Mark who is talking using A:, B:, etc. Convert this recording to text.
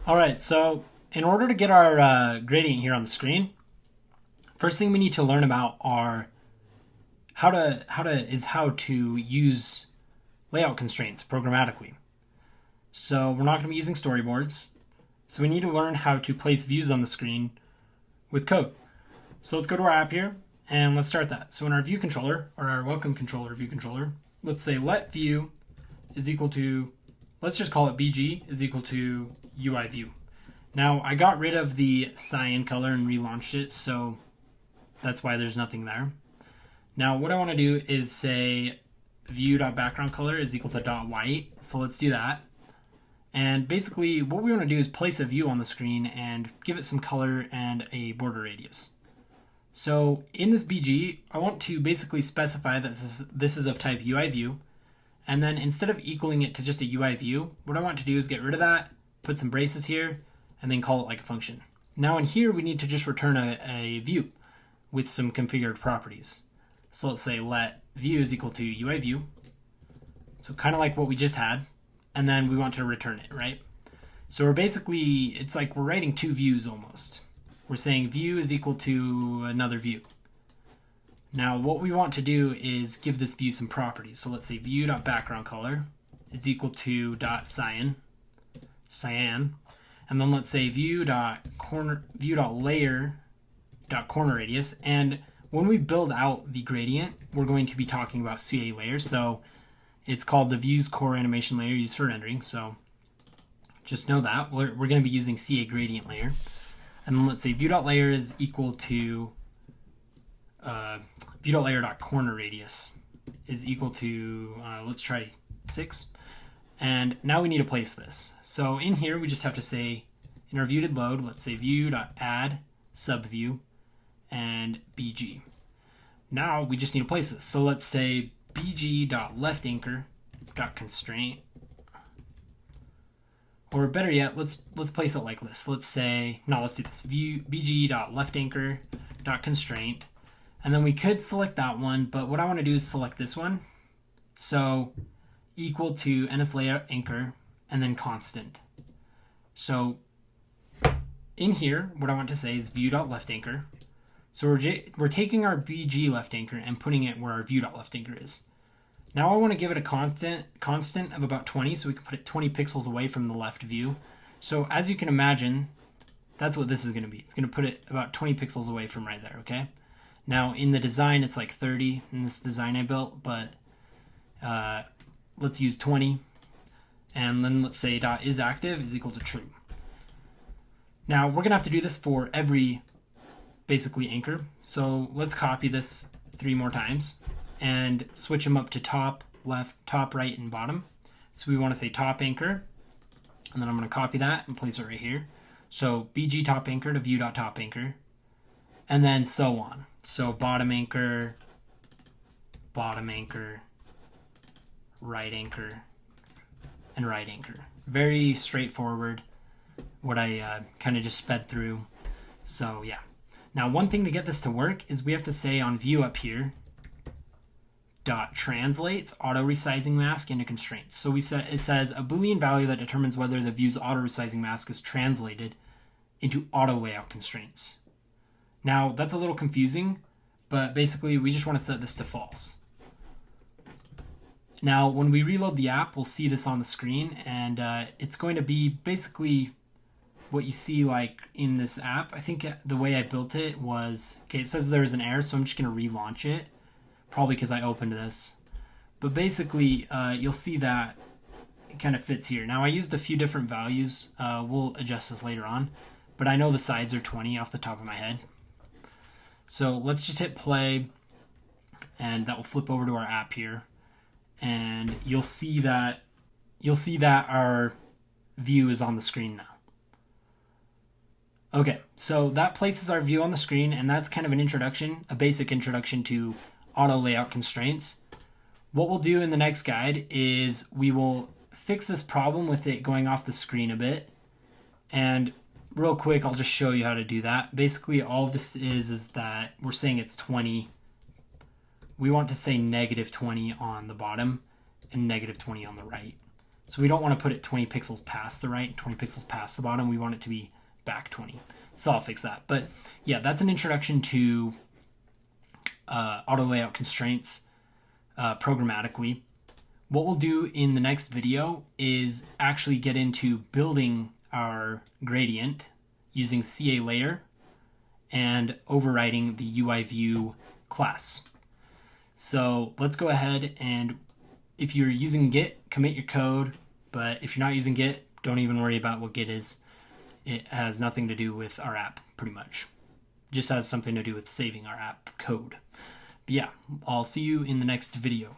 A: All right, so in order to get our gradient here on the screen, first thing we need to learn about are how to use layout constraints programmatically. So we're not going to be using storyboards. So we need to learn how to place views on the screen with code. So let's go to our app here and let's start that. So in our view controller, or our welcome controller view controller, let's say let view is equal to, let's just call it BG is equal to UI view. Now I got rid of the cyan color and relaunched it, so that's why there's nothing there. Now what I want to do is say view.background color is equal to .white. So let's do that. And basically what we want to do is place a view on the screen and give it some color and a border radius. So in this BG, I want to basically specify that this is of type UI view. And then instead of equaling it to just a UI view, what I want to do is get rid of that, put some braces here, and then call it like a function. Now in here, we need to just return a view with some configured properties. So let's say let view is equal to UI view. So kind of like what we just had. And then we want to return it, right? So we're basically, it's like we're writing two views almost. We're saying view is equal to another view. Now what we want to do is give this view some properties. So let's say view.background color is equal to .cyan, and then let's say view.layer.corner radius. And when we build out the gradient, we're going to be talking about CA layer. So it's called the views core animation layer used for rendering. So just know that we're going to be using CA gradient layer. And then let's say view.layer is equal to view.layer.corner radius is equal to, let's try 6. And now we need to place this. So in here, we just have to say, in our view.load, load, let's say view.add subview and BG. Now we just need to place this. So let's say bg.leftAnchor.constraint. Or better yet, let's place it like this. Let's say, no, let's do this. bg.leftAnchor.constraint. And then we could select that one, but what I want to do is select this one. So equal to NSLayout anchor and then constant. So in here, what I want to say is view.leftAnchor. So we're taking our BG left anchor and putting it where our view.leftAnchor is. Now I want to give it a constant of about 20, so we can put it 20 pixels away from the left view. So as you can imagine, that's what this is going to be. It's going to put it about 20 pixels away from right there, okay? Now in the design, it's like 30 in this design I built, but let's use 20. And then let's say .isActive is equal to true. Now we're going to have to do this for every basically anchor. So let's copy this 3 more times and switch them up to top, left, top, right, and bottom. So we want to say top anchor, and then I'm going to copy that and place it right here. So BG top anchor to view.top anchor, and then so on. So bottom anchor, right anchor, and right anchor. Very straightforward, what I kind of just sped through. So yeah. Now one thing to get this to work is we have to say on view up here, .translates auto resizing mask into constraints. So it says a Boolean value that determines whether the view's auto resizing mask is translated into auto layout constraints. Now that's a little confusing, but basically we just want to set this to false. Now when we reload the app, we'll see this on the screen, and it's going to be basically what you see like in this app. I think the way I built it was, okay, it says there's an error, so I'm just going to relaunch it. Probably because I opened this. But basically, you'll see that it kind of fits here. Now, I used a few different values. We'll adjust this later on. But I know the sides are 20 off the top of my head. So let's just hit play. And that will flip over to our app here. And you'll see that our view is on the screen now. Okay, so that places our view on the screen. And that's kind of an introduction, a basic introduction to auto layout constraints. What we'll do in the next guide is we will fix this problem with it going off the screen a bit. And real quick, I'll just show you how to do that. Basically, all this is that we're saying it's 20. We want to say -20 on the bottom and -20 on the right. So we don't want to put it 20 pixels past the right, 20 pixels past the bottom. We want it to be back 20. So I'll fix that. But yeah, that's an introduction to auto layout constraints programmatically. What we'll do in the next video is actually get into building our gradient using CA layer and overriding the UI view class. So let's go ahead, and if you're using Git, commit your code, but if you're not using Git, don't even worry about what Git is. It has nothing to do with our app, pretty much. Just has something to do with saving our app code. But yeah, I'll see you in the next video.